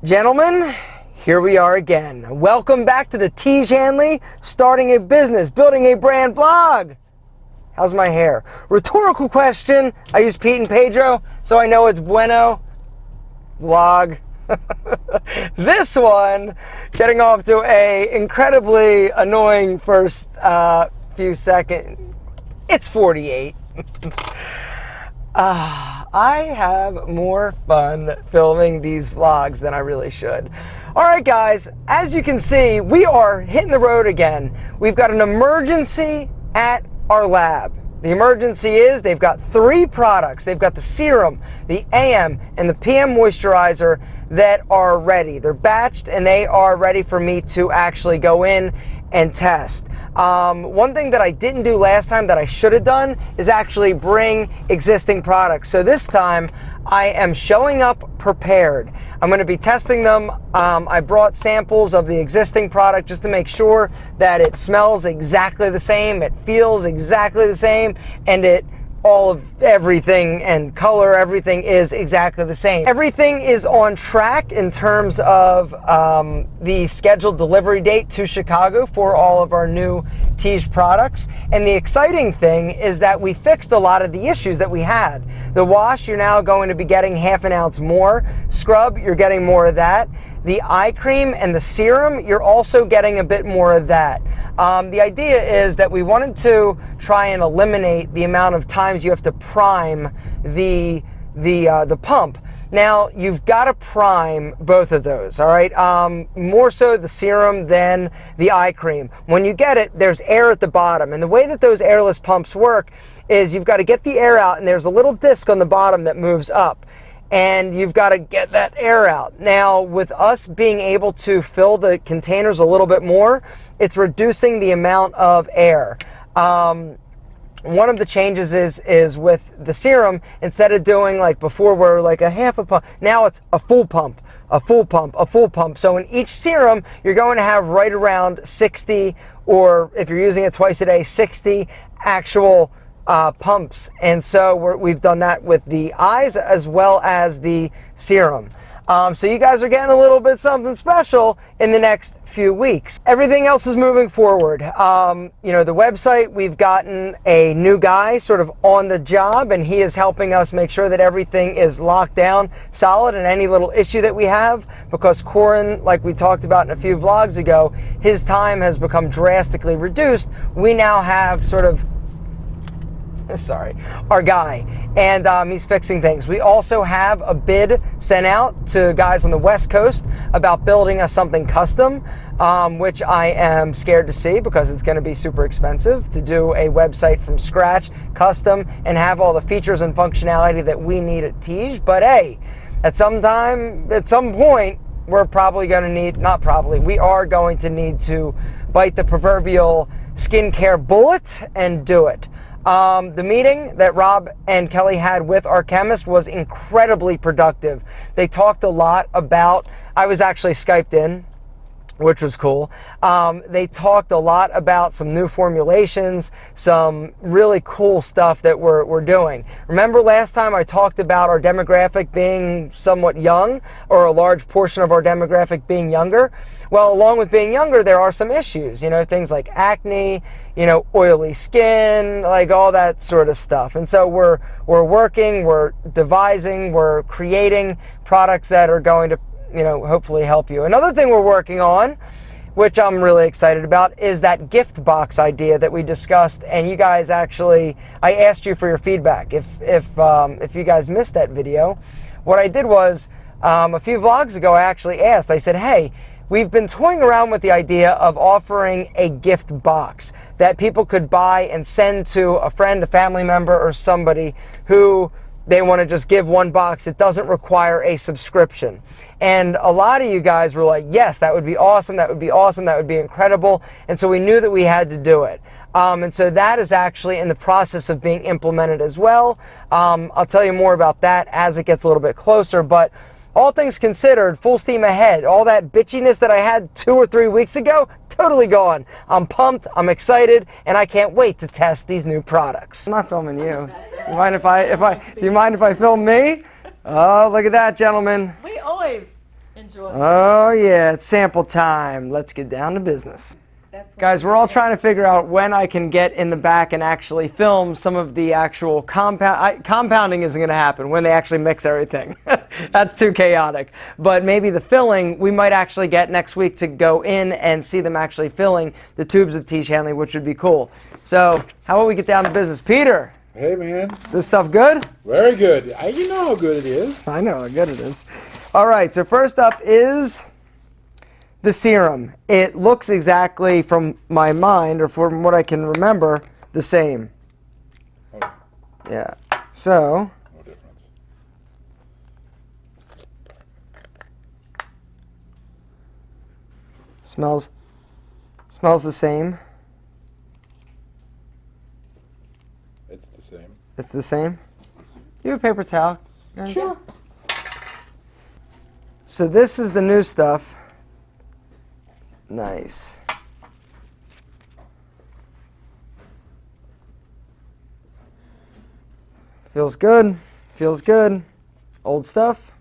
Gentlemen, here we are again. Welcome back to the Tiege Hanley Starting a Business, Building a Brand vlog. How's my hair? Rhetorical question. I use Pete and Pedro, so I know it's bueno. Vlog. This one, getting off to a incredibly annoying first few seconds. It's 48. I have more fun filming these vlogs than I really should. All right, guys, as you can see, we are hitting the road again. We've got an emergency at our lab. The emergency is they've got 3 products. They've got the serum, the AM, and the PM moisturizer that are ready. They're batched and they are ready for me to actually go in and test. One thing that I didn't do last time that I should have done is actually bring existing products. So this time I am showing up prepared. I'm going to be testing them. I brought samples of the existing product just to make sure that it smells exactly the same, it feels exactly the same, and all of everything and color, everything is exactly the same. Everything is on track in terms of the scheduled delivery date to Chicago for all of our new Tiege products. And the exciting thing is that we fixed a lot of the issues that we had. The wash, you're now going to be getting ½ an ounce more. Scrub, you're getting more of that. The eye cream and the serum, you're also getting a bit more of that. The idea is that we wanted to try and eliminate the amount of times you have to prime the pump. Now, you've got to prime both of those, all right? More so the serum than the eye cream. When you get it, there's air at the bottom. And the way that those airless pumps work is you've got to get the air out, and there's a little disc on the bottom that moves up. And you've got to get that air out. Now, with us being able to fill the containers a little bit more, it's reducing the amount of air. One of the changes is with the serum, instead of doing like before where like a half a pump, now it's a full pump, a full pump, a full pump. So in each serum, you're going to have right around 60, or if you're using it twice a day, 60 actual pumps. And so we've done that with the eyes as well as the serum. So you guys are getting a little bit something special in the next few weeks. Everything else is moving forward. The website, we've gotten a new guy sort of on the job, and he is helping us make sure that everything is locked down solid, and any little issue that we have, because Corin, like we talked about in a few vlogs ago, his time has become drastically reduced. We now have sort of our guy, and he's fixing things. We also have a bid sent out to guys on the West Coast about building us something custom, which I am scared to see because it's going to be super expensive to do a website from scratch, custom, and have all the features and functionality that we need at Tiege. But hey, at some point, we're probably going to need, not probably, we are going to need to bite the proverbial skincare bullet and do it. The meeting that Rob and Kelly had with our chemist was incredibly productive. They talked a lot about, I was actually Skyped in, which was cool. They talked a lot about some new formulations, some really cool stuff that we're doing. Remember last time I talked about our demographic being somewhat young, or a large portion of our demographic being younger? Well, along with being younger, there are some issues, things like acne, oily skin, like all that sort of stuff. And so we're working, we're devising, we're creating products that are going to hopefully help you. Another thing we're working on, which I'm really excited about, is that gift box idea that we discussed. And you guys actually, I asked you for your feedback. If you guys missed that video, what I did was a few vlogs ago, I actually asked. I said, hey, we've been toying around with the idea of offering a gift box that people could buy and send to a friend, a family member, or somebody who they want to just give one box. It doesn't require a subscription. And a lot of you guys were like, yes, that would be awesome, that would be awesome, that would be incredible. And so we knew that we had to do it. And so that is actually in the process of being implemented as well. I'll tell you more about that as it gets a little bit closer, but all things considered, full steam ahead. All that bitchiness that I had 2 or 3 weeks ago, totally gone. I'm pumped, I'm excited, and I can't wait to test these new products. I'm not filming you. Do you mind if I film me? Oh, look at that, gentlemen. We always Enjoy. Oh yeah, it's sample time. Let's get down to business. Guys, we're all trying to figure out when I can get in the back and actually film some of the actual compounding isn't going to happen when they actually mix everything. That's too chaotic. But maybe the filling, we might actually get next week to go in and see them actually filling the tubes of Tiege Hanley, which would be cool. So how about we get down to business? Peter. Hey, man. This stuff good? Very good. You know how good it is. I know how good it is. All right, so first up is the serum. It looks exactly, from my mind, or from what I can remember, the same. Okay. Yeah. So, No difference. smells the same. It's the same. It's the same. You have a paper towel, guys? Sure. So this is the new stuff. Nice. Feels good. Feels good. Old stuff.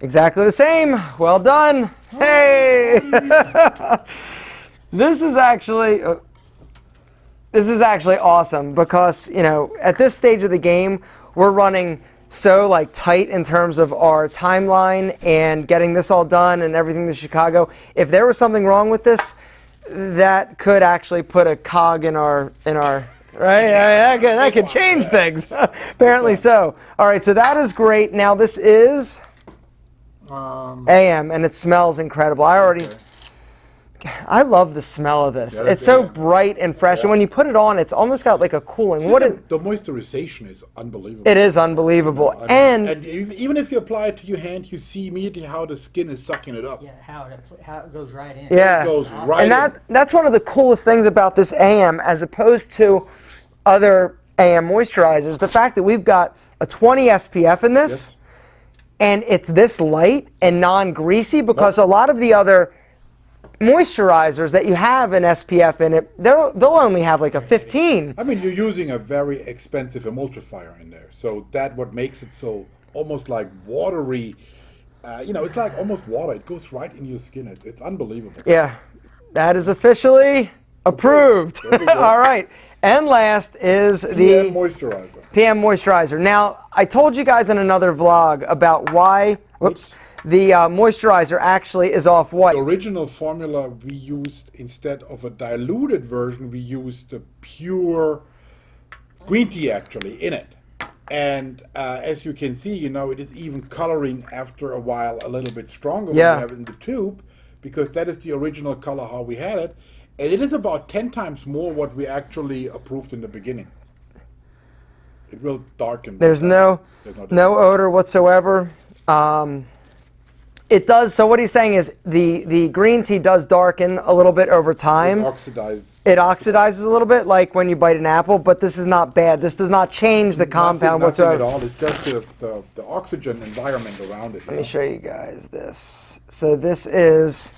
Exactly the same. Well done. Hey! This is actually awesome because, you know, at this stage of the game, we're running so like tight in terms of our timeline and getting this all done and everything to Chicago. If there was something wrong with this, that could actually put a cog in our right? That could change things. Apparently so. All right, so that is great. Now this is AM, and it smells incredible. I love the smell of this. Yeah, it's so bright and fresh, and when you put it on, it's almost got like a cooling. The moisturization is unbelievable. It is unbelievable. And even if you apply it to your hand, you see immediately how the skin is sucking it up. Yeah, how it goes right in. Yeah, It goes right and in. that's one of the coolest things about this AM as opposed to other AM moisturizers. The fact that we've got a 20 SPF in this, Yes. and it's this light and non-greasy, because a lot of the other moisturizers that you have an SPF in it, they'll only have like a 15. I mean, you're using a very expensive emulsifier in there, so that what makes it so almost like watery. It's like almost water. It goes right in your skin. It's unbelievable. Yeah, that is officially approved. There we go. All right, and last is the moisturizer. PM moisturizer. Now, I told you guys in another vlog about why the moisturizer actually is off-white. The original formula we used, instead of a diluted version, we used the pure green tea actually in it. And as you can see, it is even coloring after a while a little bit stronger when you have it in the tube, because that is the original color how we had it. And it is about 10 times more what we actually approved in the beginning. It will darken. There's no odor whatsoever. It does, so what he's saying is the green tea does darken a little bit over time. It oxidizes a little bit, like when you bite an apple, but this is not bad. This does not change the compound whatsoever. Nothing at all. It's just the oxygen environment around it. Let me show you guys this. So this is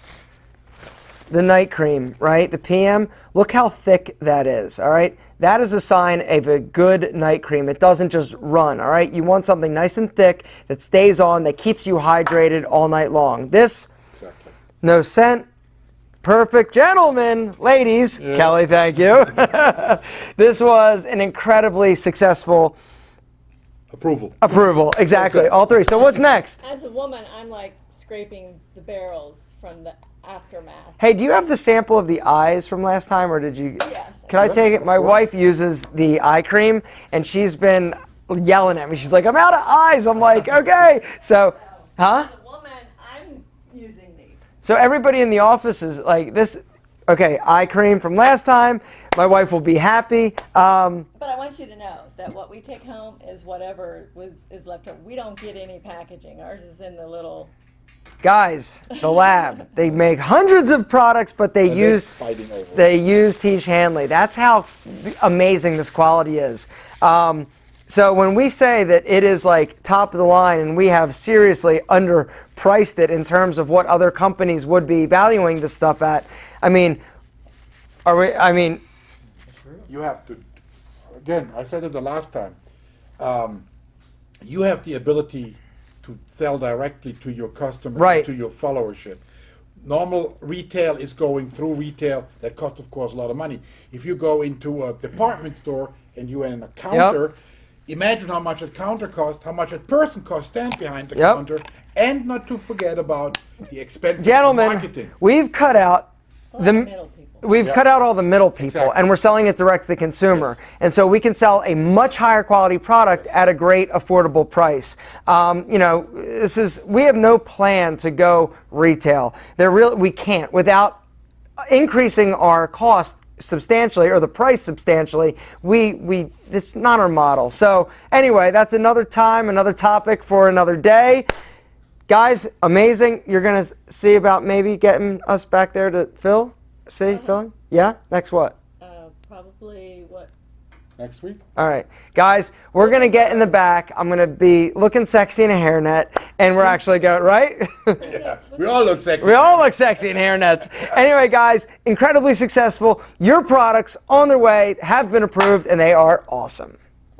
the night cream, right? The PM. Look how thick that is, all right? That is a sign of a good night cream. It doesn't just run, all right? You want something nice and thick that stays on, that keeps you hydrated all night long. This, no scent, perfect. Gentlemen, ladies, Kelly, thank you. This was an incredibly successful approval, exactly, all three. So what's next? As a woman, I'm like scraping the barrels from the aftermath. Hey, do you have the sample of the eyes from last time, or did you? Yes. Can I take it? My wife uses the eye cream, and she's been yelling at me. She's like, I'm out of eyes. I'm like, okay. So, huh? As a woman, I'm using these. So everybody in the office is like this. Okay, eye cream from last time. My wife will be happy. But I want you to know that what we take home is whatever is left over. We don't get any packaging. Ours is in the little... Guys, the lab, they make hundreds of products, but they use Tiege Hanley. That's how amazing this quality is. So when we say that it is like top of the line, and we have seriously underpriced it in terms of what other companies would be valuing this stuff at, I mean, you have to again, I said it the last time. You have the ability to sell directly to your customers, Right. to your followership. Normal retail is going through retail. That costs, of course, a lot of money. If you go into a department store and you are in a counter, imagine how much a counter costs, how much a person costs stand behind the counter, and not to forget about the expenses of Gentlemen, marketing. we've cut out The middle people. We've cut out all the middle people, Exactly. and we're selling it direct to the consumer. Yes. And so we can sell a much higher quality product at a great affordable price. You know, we have no plan to go retail. We can't without increasing our cost substantially or the price substantially. It's not our model. So anyway, that's another time, another topic for another day. Guys, amazing. You're going to see about maybe getting us back there to Phil? Phil? Yeah? Next what? Probably what? Next week? All right. Guys, we're going to get in the back. I'm going to be looking sexy in a hairnet, and we're actually going, right? Yeah, we all look sexy. We all look sexy in hairnets. Anyway, guys, incredibly successful. Your products on their way have been approved, and they are awesome.